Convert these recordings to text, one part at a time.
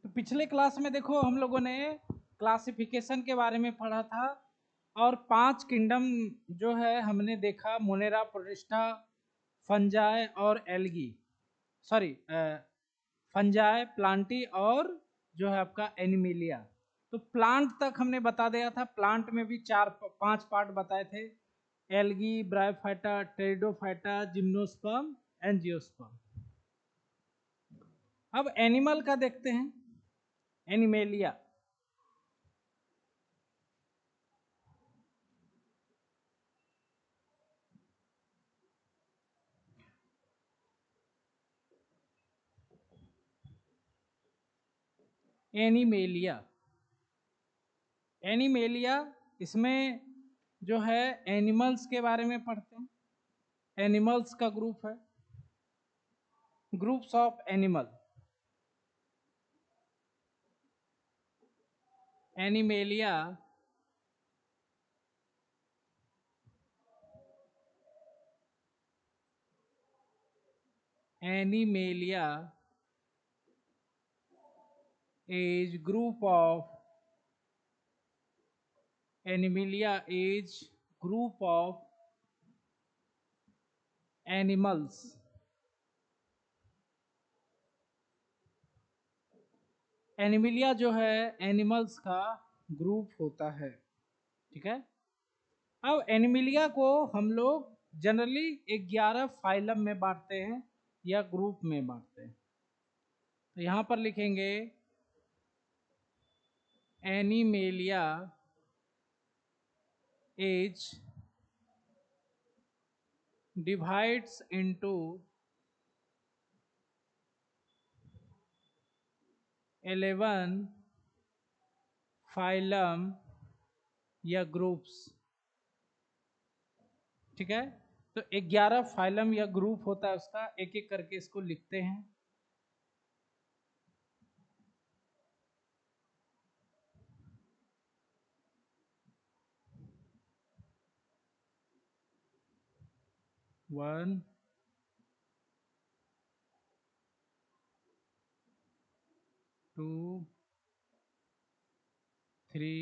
तो पिछले क्लास में देखो हम लोगों ने क्लासिफिकेशन के बारे में पढ़ा था और 5 किंगडम जो है हमने देखा, मोनेरा, प्रोटिस्टा, फंजाई और एल्गी, सॉरी फंजाई, प्लांटी और जो है आपका एनिमिलिया। तो प्लांट तक हमने बता दिया था। प्लांट में भी 4-5 पार्ट बताए थे, algae, bryophyta, pteridophyta, gymnosperm, angiosperm. अब एनिमल का देखते हैं, एनिमेलिया। एनिमेलिया, एनिमेलिया इसमें जो है एनिमल्स के बारे में पढ़ते हैं। एनिमल्स का ग्रुप है, groups of animal. Animalia animalia is group of Animalia is group of animals Animalia जो है एनिमल्स का ग्रुप होता है, ठीक है। अब एनिमिलिया को हम लोग जनरली 11 फाइलम में बांटते हैं या ग्रुप में बांटते हैं। तो यहां पर लिखेंगे animalia is divides into 11 phylum या ग्रुप्स, ठीक है। तो 11 फाइलम या ग्रुप होता है उसका, एक एक करके इसको लिखते हैं। वन, टू, थ्री,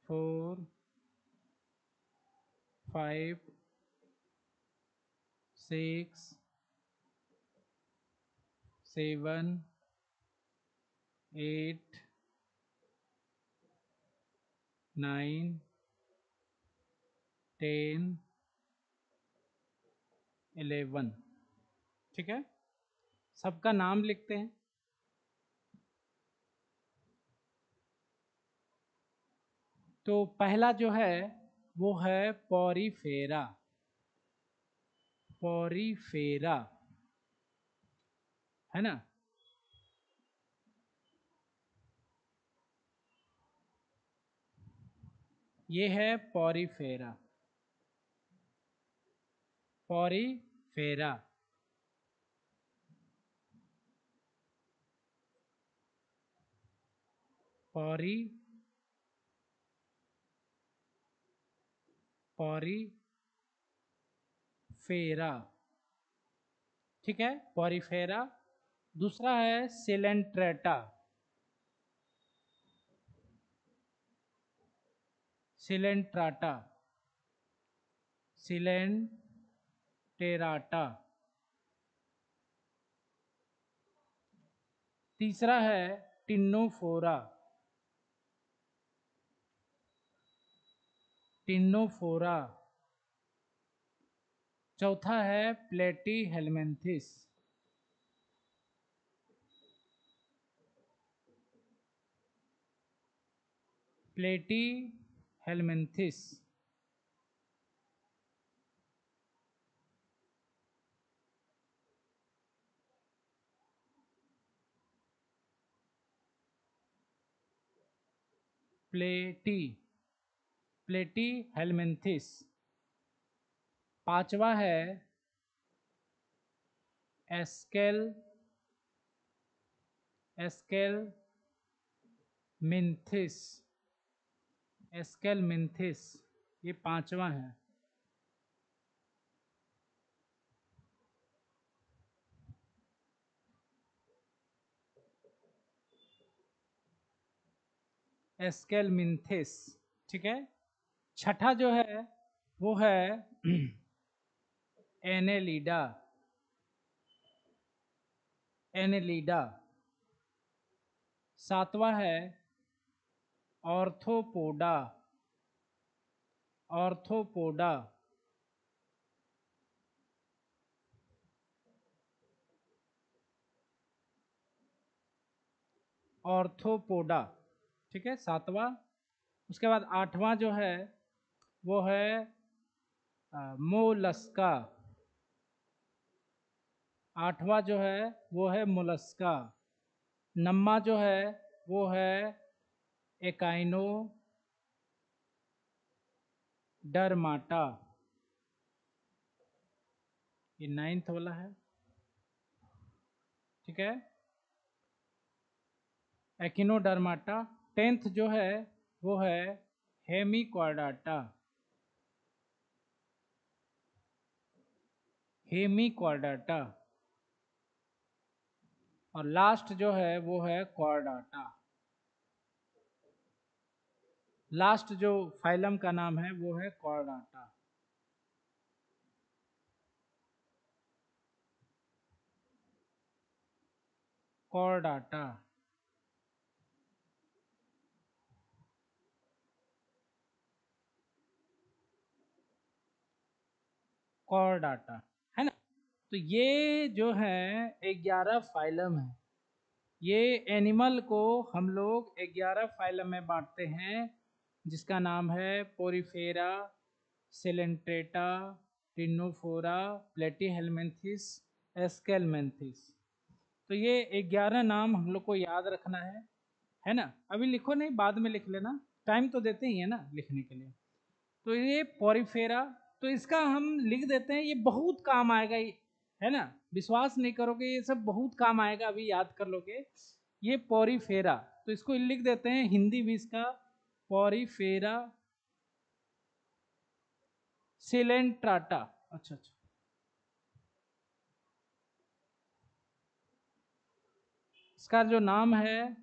फोर, 5, 6, 7, 8, 9, 10, 11, ठीक है। सबका नाम लिखते हैं। तो पहला जो है वो है पॉरीफेरा। पॉरीफेरा है ना। ये है पॉरीफेरा। पॉरीफेरा पॉरी पॉरीफेरा, ठीक है, पॉरीफेरा। दूसरा है सिलेंट्रेटा। सिलेंट्राटा, सिलेंटेराटा। तीसरा है टिन्नोफोरा। टिन्नोफोरा। चौथा है प्लेटी हेलमेंथिस। प्लेटी हेलमेंथिस। प्लेटी प्लेटी हेलमेंथिस। पांचवा है एस्केल एस्केल मिंथिस। एस्केल मिंथिस, ये पांचवा है। एस्केलमिंथिस, ठीक है। छठा जो है वो है एनेलिडा, एनेलिडा। सातवां है ऑर्थोपोडा, ऑर्थोपोडा। ऑर्थोपोडा, ठीक है, सातवां। उसके बाद आठवां जो है वो है मोलस्का, आठवां जो है वो है मोलस्का। नम्मा जो है वो है एकाइनो डरमाटा, ये 9th वाला है, ठीक है, एकिनोडर्माटा। 10th जो है वो है हेमिक्वार्डाटा, हेमिक्वार्डाटा। और लास्ट जो है वो है क्वार्डाटा। लास्ट जो फाइलम का नाम है वो है क्वार्डाटा। कॉर्डाटा, कॉर्डाटा, है ना। तो ये जो है 11 फाइलम है। ये एनिमल को हम लोग 11 फाइलम में बांटते हैं, जिसका नाम है पोरीफेरा, सेलेंट्रेटा, टिनोफोरा, प्लेटीहेलमिन्थिस, एस्केलमिन्थिस। तो ये 11 नाम हम लोग को याद रखना है ना। अभी लिखो नहीं, बाद में लिख लेना, टाइम तो देते ही है ना लिखने के लिए। तो ये पोरीफेरा, तो इसका हम लिख देते हैं, ये बहुत काम आएगा ये, है ना। विश्वास नहीं करोगे, ये सब बहुत काम आएगा, अभी याद कर लोगे। ये पोरीफेरा, तो इसको लिख देते हैं हिंदी भी इसका, पोरीफेरा सिलेंट्राटा। अच्छा अच्छा, इसका जो नाम है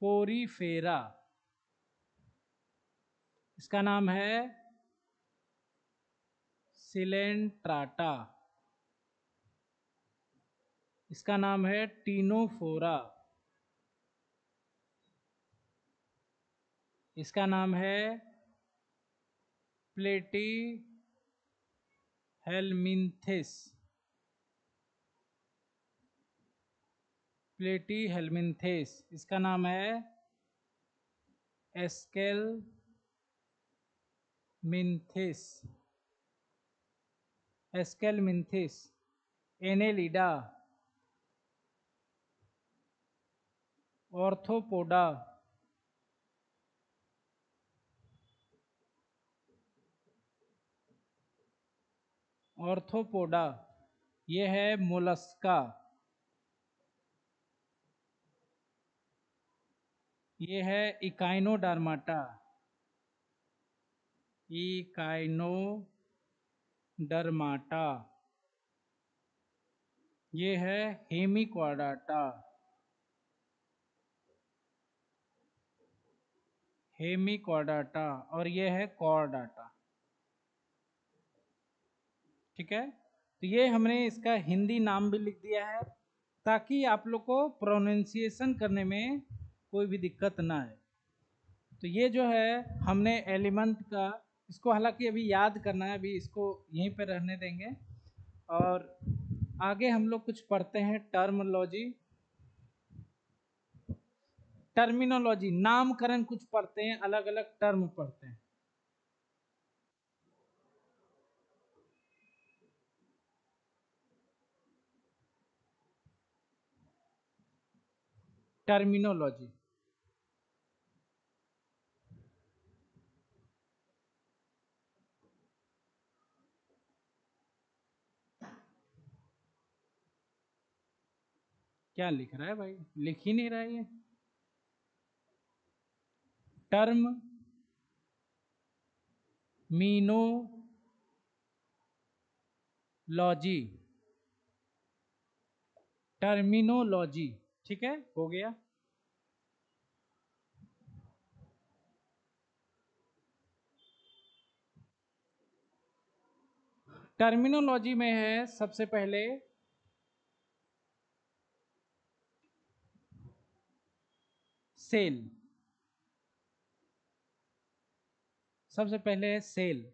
पोरीफेरा, इसका नाम है सिलेंट्राटा, इसका नाम है टीनोफोरा, इसका नाम है प्लेटी हेलमिन्थिस, प्लेटी हेलमिन्थिस। इसका नाम है aschelminthes, aschelminthes. Annelida, arthropoda, arthropoda. ये है मोलस्का, ये है इकाइनोडर्माटा, इकाइनोडर्माटा। ये है हेमिक्वार्डाटा, हेमिक्वार्डाटा। और ये है कॉर्डाटा, ठीक है। तो ये हमने इसका हिंदी नाम भी लिख दिया है, ताकि आप लोग को प्रोनाउंसिएशन करने में कोई भी दिक्कत ना आए। तो ये जो है हमने एलिमेंट का, इसको हालांकि अभी याद करना है, अभी इसको यहीं पे रहने देंगे। और आगे हम लोग कुछ पढ़ते हैं टर्मोलॉजी, टर्मिनोलॉजी, नामकरण कुछ पढ़ते हैं, अलग अलग टर्म पढ़ते हैं। टर्मिनोलॉजी, क्या लिख रहा है भाई, लिख ही नहीं रहा है ये। टर्म मीनोलॉजी, टर्मिनोलॉजी, ठीक है, हो गया। टर्मिनोलॉजी में है सबसे पहले सेल, सबसे पहले है सेल।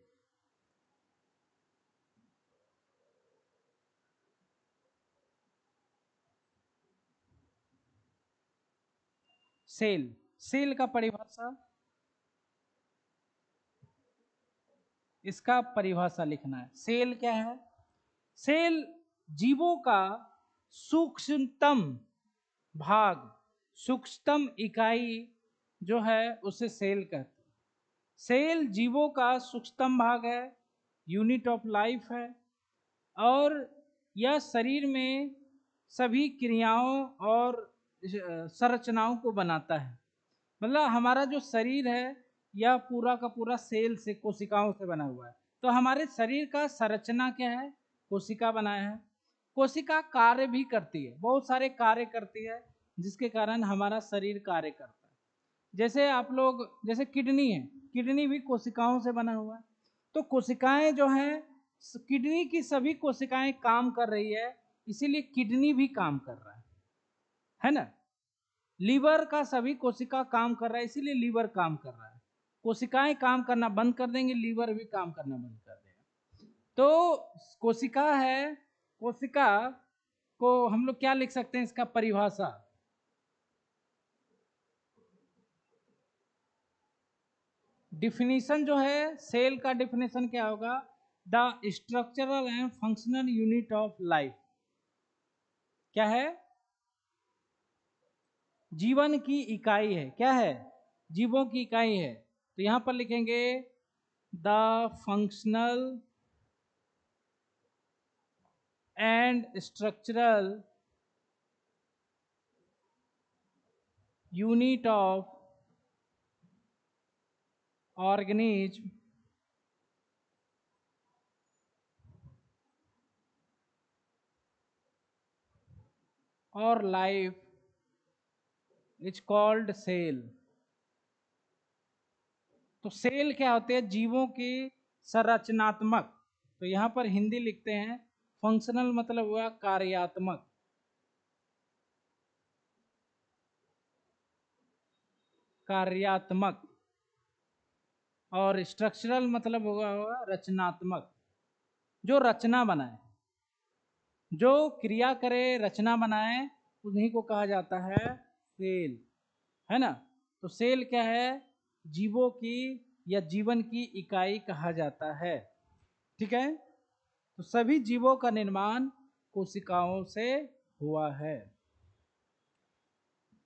सेल, सेल का परिभाषा, इसका परिभाषा लिखना है। सेल क्या है? सेल जीवों का सूक्ष्मतम भाग, सूक्ष्मतम इकाई जो है उसे सेल कहते हैं। सेल जीवों का सूक्ष्मतम भाग है, यूनिट ऑफ लाइफ है, और यह शरीर में सभी क्रियाओं और संरचनाओं को बनाता है। मतलब हमारा जो शरीर है यह पूरा का पूरा सेल से, कोशिकाओं से बना हुआ है। तो हमारे शरीर का संरचना क्या है? कोशिका बनाया है। कोशिका कार्य भी करती है, बहुत सारे कार्य करती है, जिसके कारण हमारा शरीर कार्य करता है। जैसे आप लोग, जैसे किडनी है, किडनी भी कोशिकाओं से बना हुआ है। तो कोशिकाएं जो हैं, किडनी की सभी कोशिकाएं काम कर रही है, इसीलिए किडनी भी काम कर रहा है ना। लीवर का सभी कोशिका काम कर रहा है, इसीलिए लीवर काम कर रहा है। कोशिकाएं काम करना बंद कर देंगे, लीवर भी काम करना बंद कर देगा। तो कोशिका है, कोशिका को हम लोग क्या लिख सकते हैं, इसका परिभाषा? डिफिनीशन जो है सेल का, डिफिनीशन क्या होगा? The structural and functional unit of life. क्या है? जीवन की इकाई है। क्या है? जीवों की इकाई है। तो यहां पर लिखेंगे the functional and structural unit of organism और लाइफ इज कॉल्ड सेल। तो सेल क्या होते हैं? जीवों की संरचनात्मक। तो यहां पर हिंदी लिखते हैं, फंक्शनल मतलब हुआ कार्यात्मक, कार्यात्मक, और स्ट्रक्चरल मतलब होगा रचनात्मक, जो रचना बनाए, जो क्रिया करे, रचना बनाए, उन्हीं को कहा जाता है सेल, है ना। तो सेल क्या है? जीवों की या जीवन की इकाई कहा जाता है। ठीक है। तो सभी जीवों का निर्माण कोशिकाओं से हुआ है।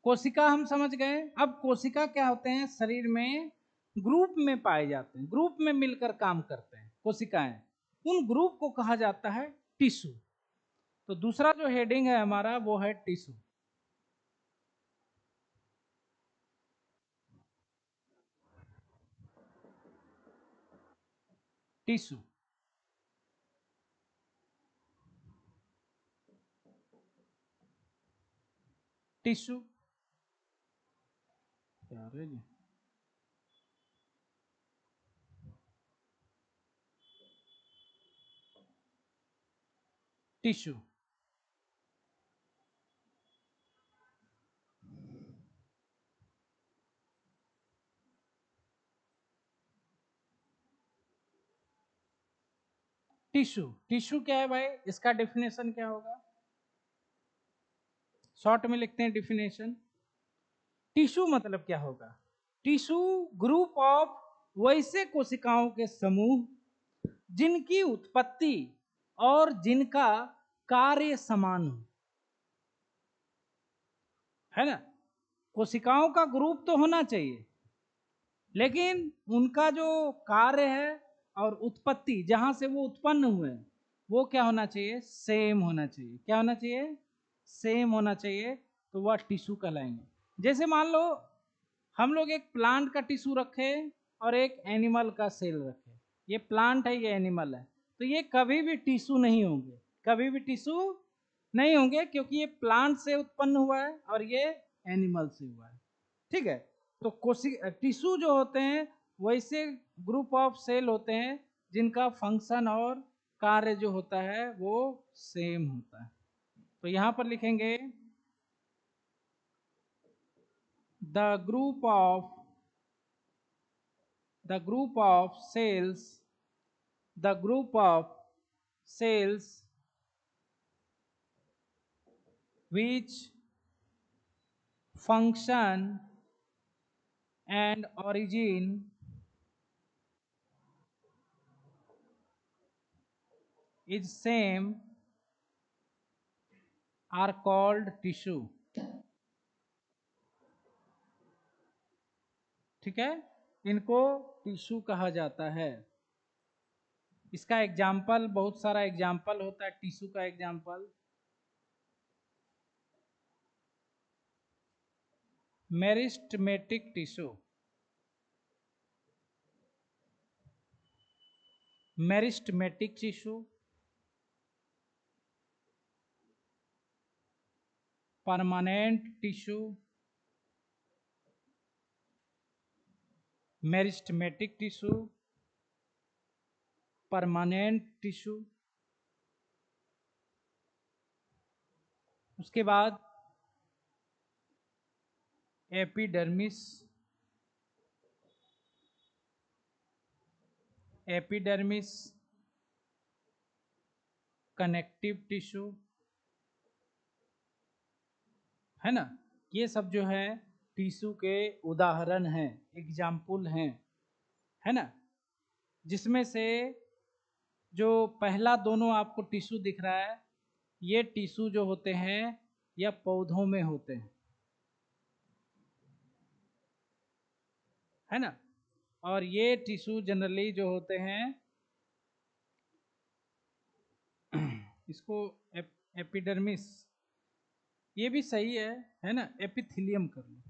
कोशिका हम समझ गए। अब कोशिका क्या होते हैं? शरीर में ग्रुप में पाए जाते हैं, ग्रुप में मिलकर काम करते हैं कोशिकाएं। उन ग्रुप को कहा जाता है टिश्यू। तो दूसरा जो हेडिंग है हमारा वो है टिश्यू। टिश्यू, टिश्यू क्या है जी? टिश्यू, टिश्यू, टिश्यू क्या है भाई? इसका डेफिनेशन क्या होगा? शॉर्ट में लिखते हैं डिफिनेशन। टिश्यू मतलब क्या होगा? टिश्यू ग्रुप ऑफ वैसे कोशिकाओं के समूह जिनकी उत्पत्ति और जिनका कार्य समान हो, है ना। कोशिकाओं का ग्रुप तो होना चाहिए, लेकिन उनका जो कार्य है और उत्पत्ति, जहां से वो उत्पन्न हुए, वो क्या होना चाहिए? सेम होना चाहिए। क्या होना चाहिए? सेम होना चाहिए। तो वह टिश्यू कहलाएंगे। जैसे मान लो हम लोग एक प्लांट का टिश्यू रखे और एक एनिमल का सेल रखे। ये प्लांट है, ये एनिमल है, तो ये कभी भी टिश्यू नहीं होंगे, कभी भी टिश्यू नहीं होंगे, क्योंकि ये प्लांट से उत्पन्न हुआ है और ये एनिमल से हुआ है। ठीक है। तो टिश्यू जो होते हैं वैसे ग्रुप ऑफ सेल होते हैं जिनका फंक्शन और कार्य जो होता है वो सेम होता है। तो यहां पर लिखेंगे the group of the group of cells the group of cells which function and origin is same are called tissue। ठीक है, इनको टिश्यू कहा जाता है। इसका एग्जाम्पल, बहुत सारा एग्जाम्पल होता है टिश्यू का। Example meristematic tissue, meristematic tissue, permanent tissue, meristematic tissue, permanent tissue. उसके बाद एपिडर्मिस, एपिडर्मिस, कनेक्टिव टिश्यू, है ना। ये सब जो है टिश्यू के उदाहरण हैं, एग्जाम्पल हैं, है ना। जिसमें से जो पहला दोनों आपको टिश्यू दिख रहा है, ये टिश्यू जो होते हैं यह पौधों में होते हैं, है ना। और ये टिश्यू जनरली जो होते हैं इसको एपिडर्मिस, ये भी सही है ना। एपिथेलियम कर लो,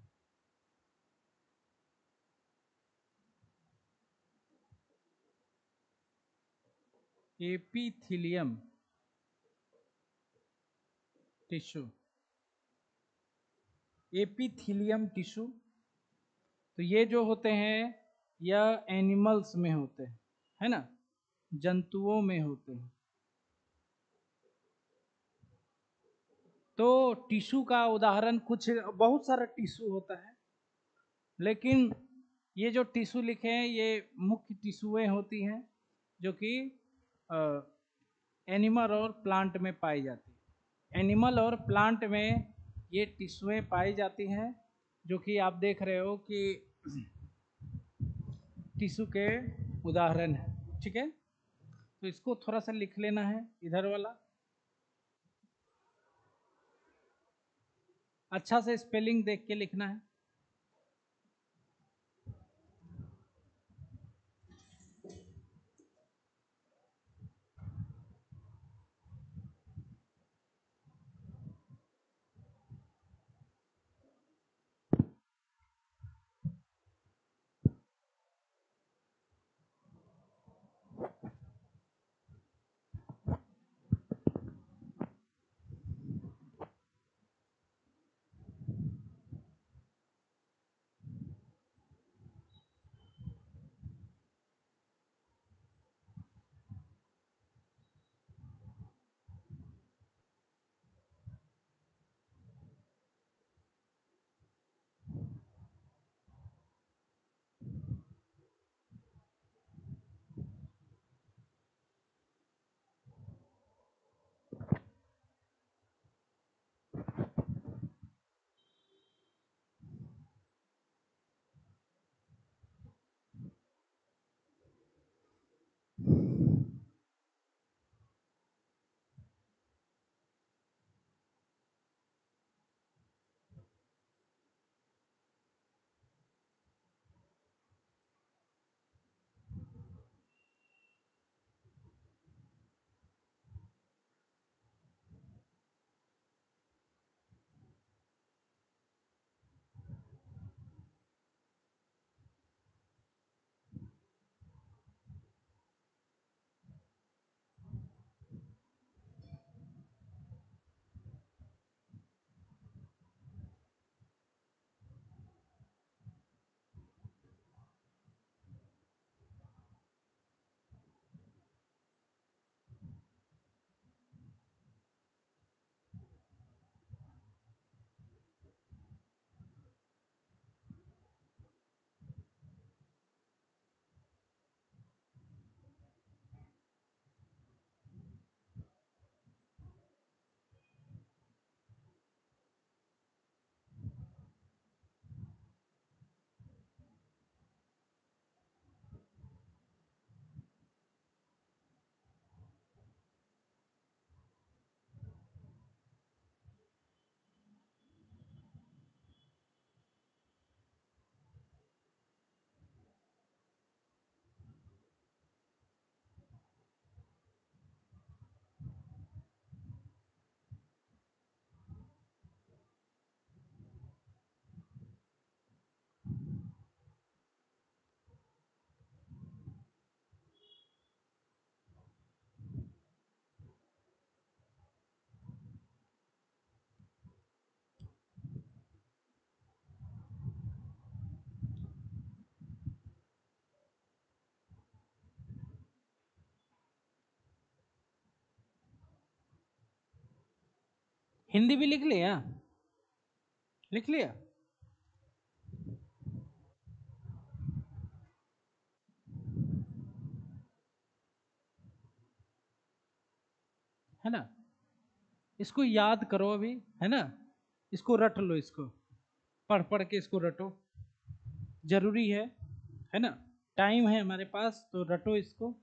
एपिथेलियम टिश्यू, एपिथेलियम टिश्यू। तो ये जो होते हैं यह एनिमल्स में होते हैं, है ना, जंतुओं में होते हैं। तो टिश्यू का उदाहरण कुछ, बहुत सारा टिश्यू होता है, लेकिन ये जो टिश्यू लिखे हैं ये मुख्य टिश्यूएं होती हैं जो कि एनिमल और प्लांट में पाई जाती है। एनिमल और प्लांट में ये टिश्यूएं पाई जाती हैं, जो कि आप देख रहे हो कि टिश्यू के उदाहरण है। ठीक है, तो इसको थोड़ा सा लिख लेना है, इधर वाला अच्छा से स्पेलिंग देख के लिखना है। हिंदी भी लिख लिया, लिख लिया। है ना, इसको याद करो अभी, है ना, इसको रट लो, इसको पढ़ पढ़ के इसको रटो, जरूरी है ना, टाइम है हमारे पास तो रटो इसको।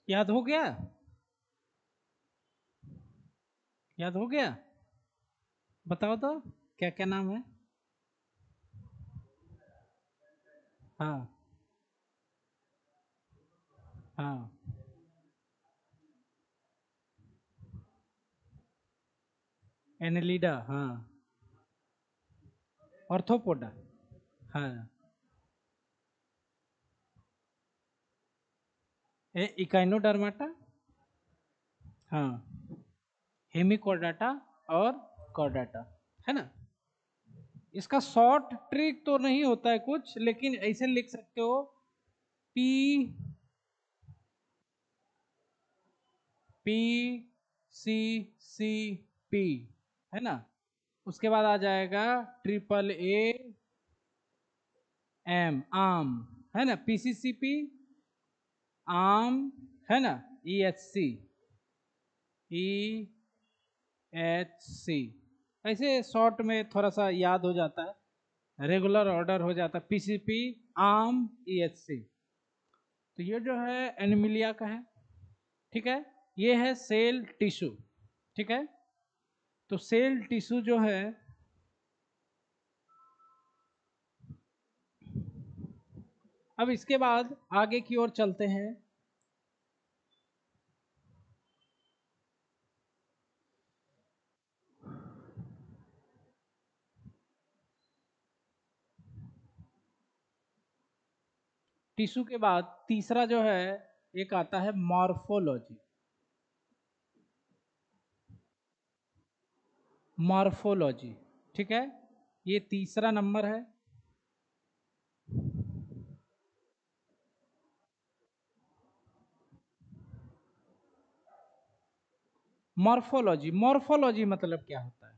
याद हो गया, याद हो गया, बताओ तो क्या क्या नाम है। हाँ हाँ, एनेलिडा, हाँ, ऑर्थोपोडा, हाँ, इकाइनोडर्माटा, हाँ, हेमिकॉर्डाटा और कॉर्डाटा, है ना। इसका शॉर्ट ट्रिक तो नहीं होता है कुछ, लेकिन ऐसे लिख सकते हो, P P C C P, है ना। उसके बाद आ जाएगा ट्रिपल ए एम, आम, है ना, पीसीसीपी, आम, है ना, E H C, E H C, ऐसे शॉर्ट में थोड़ा सा याद हो जाता है, रेगुलर ऑर्डर हो जाता है, पीसीपी, आम, ई एच सी। तो ये जो है एनिमिलिया का है, ठीक है। ये है सेल टिश्यू, ठीक है। तो सेल टिश्यू जो है, अब इसके बाद आगे की ओर चलते हैं। टिश्यू के बाद तीसरा जो है एक आता है मॉर्फोलॉजी। मॉर्फोलॉजी, ठीक है, ये तीसरा नंबर है। मॉर्फोलॉजी, मॉर्फोलॉजी मतलब क्या होता है?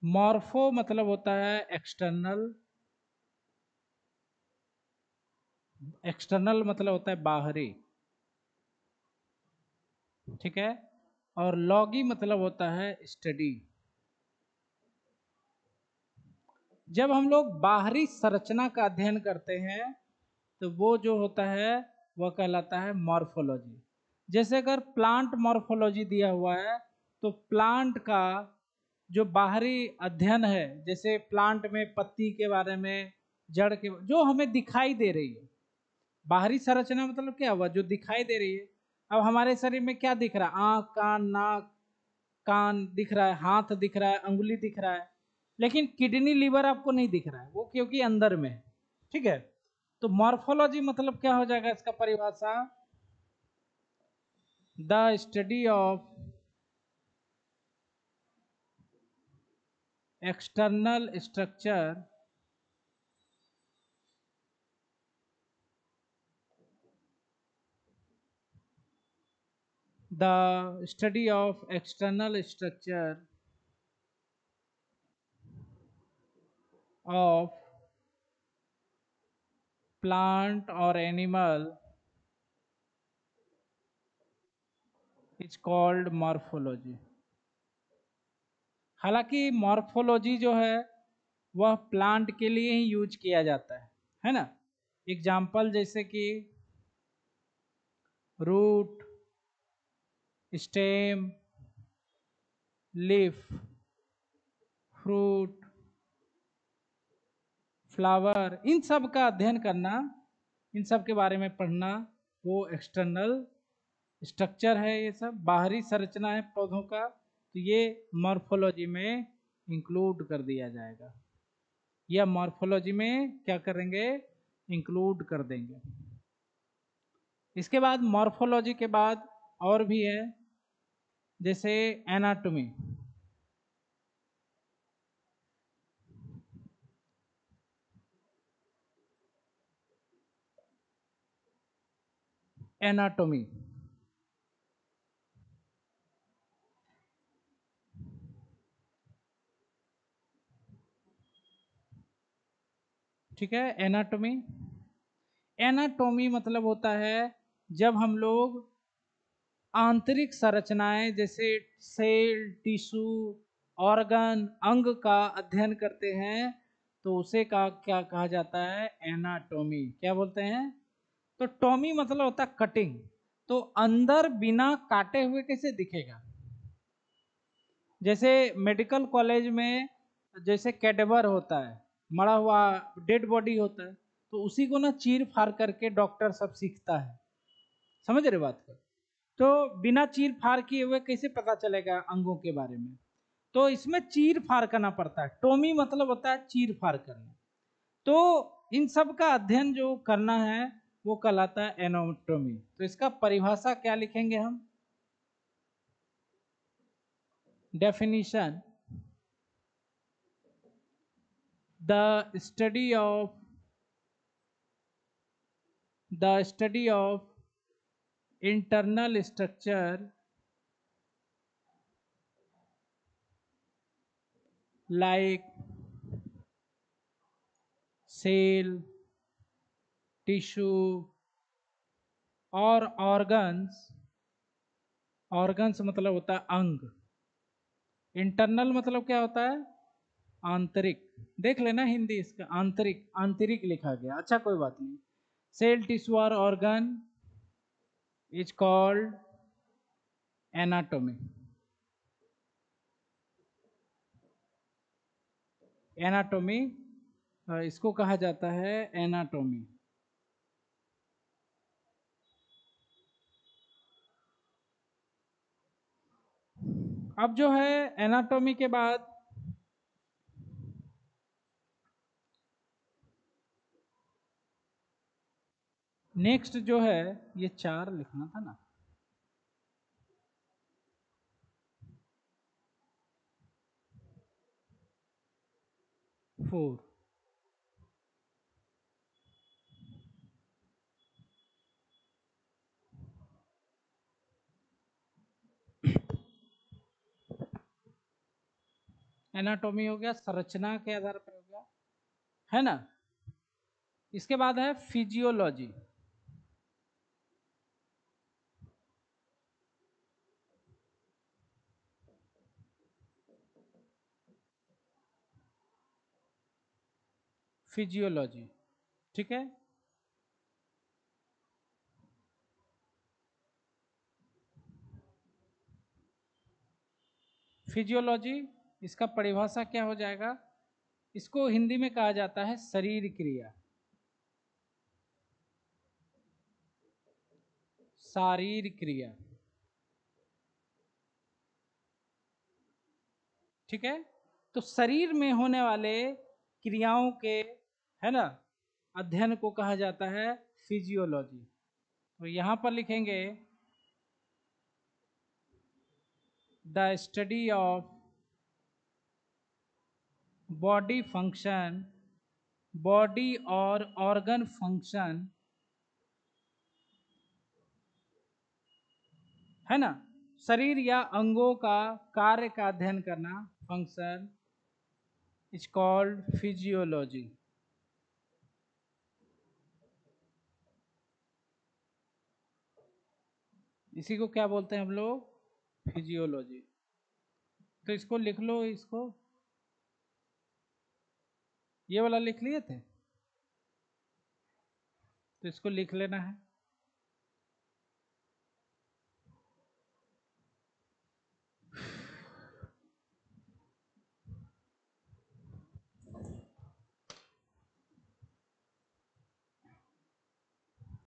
मॉर्फो मतलब होता है एक्सटर्नल, एक्सटर्नल मतलब होता है बाहरी, ठीक है, और लॉगी मतलब होता है स्टडी। जब हम लोग बाहरी संरचना का अध्ययन करते हैं तो वो जो होता है वह कहलाता है मॉर्फोलॉजी। जैसे अगर प्लांट मॉर्फोलॉजी दिया हुआ है तो प्लांट का जो बाहरी अध्ययन है, जैसे प्लांट में पत्ती के बारे में, जड़ के, जो हमें दिखाई दे रही है, बाहरी संरचना मतलब क्या हुआ, जो दिखाई दे रही है। अब हमारे शरीर में क्या दिख रहा है? आंख, कान, नाक, कान दिख रहा है, हाथ दिख रहा है, अंगुली दिख रहा है, लेकिन किडनी लिवर आपको नहीं दिख रहा है, वो क्योंकि अंदर में है, ठीक है। तो मॉर्फोलॉजी मतलब क्या हो जाएगा इसका परिभाषा? The study of external structure the study of external structure of plant or animal is called morphology। हालांकि मॉर्फोलॉजी जो है वह प्लांट के लिए ही यूज किया जाता है ना। एग्जाम्पल जैसे कि root, stem, leaf, fruit, flower, इन सब का अध्ययन करना, इन सब के बारे में पढ़ना, वो एक्सटर्नल स्ट्रक्चर है, ये सब बाहरी संरचना है पौधों का, तो ये मॉर्फोलॉजी में इंक्लूड कर दिया जाएगा, या मॉर्फोलॉजी में क्या करेंगे? इंक्लूड कर देंगे। इसके बाद मॉर्फोलॉजी के बाद और भी है, जैसे एनाटॉमी। एनाटॉमी, ठीक है। एनाटॉमी, एनाटॉमी मतलब होता है जब हम लोग आंतरिक संरचनाएं जैसे सेल, टिश्यू, ऑर्गन, अंग का अध्ययन करते हैं तो उसे का क्या कहा जाता है? एनाटॉमी। क्या बोलते हैं? तो टॉमी मतलब होता है कटिंग। तो अंदर बिना काटे हुए कैसे दिखेगा? जैसे मेडिकल कॉलेज में जैसे कैडेवर होता है, मरा हुआ डेड बॉडी होता है, तो उसी को ना चीर फाड़ करके डॉक्टर सब सीखता है। समझ रहे बात को? तो बिना चीर फाड़ किए हुए कैसे पता चलेगा अंगों के बारे में? तो इसमें चीर फाड़ करना पड़ता है। टोमी मतलब होता है चीर फाड़ करना। तो इन सब का अध्ययन जो करना है वो कहलाता है एनाटॉमी। तो इसका परिभाषा क्या लिखेंगे हम? Definition, the study of internal structure like cell, tissue और ऑर्गन्स। ऑर्गन्स मतलब होता है अंग। इंटरनल मतलब क्या होता है? आंतरिक। देख लेना हिंदी इसका, आंतरिक, आंतरिक लिखा गया, अच्छा कोई बात नहीं। सेल, टिश्यू और organ is called anatomy. Anatomy, इसको कहा जाता है एनाटॉमी। अब जो है एनाटॉमी के बाद नेक्स्ट जो है ये 4 लिखना था ना, फोर। एनाटॉमी हो गया, संरचना के आधार पर हो गया, है ना। इसके बाद है फिजियोलॉजी। फिजियोलॉजी, ठीक है। फिजियोलॉजी, इसका परिभाषा क्या हो जाएगा? इसको हिंदी में कहा जाता है शरीर क्रिया, शारीर क्रिया, ठीक है। तो शरीर में होने वाले क्रियाओं के, है ना, अध्ययन को कहा जाता है फिजियोलॉजी। तो यहां पर लिखेंगे the study of body function, body और ऑर्गन फंक्शन, है ना, शरीर या अंगों का कार्य का अध्ययन करना, फंक्शन इज कॉल्ड फिजियोलॉजी। इसी को क्या बोलते हैं हम लोग? फिजियोलॉजी। तो इसको लिख लो, इसको ये वाला लिख लिए थे, तो इसको लिख लेना है।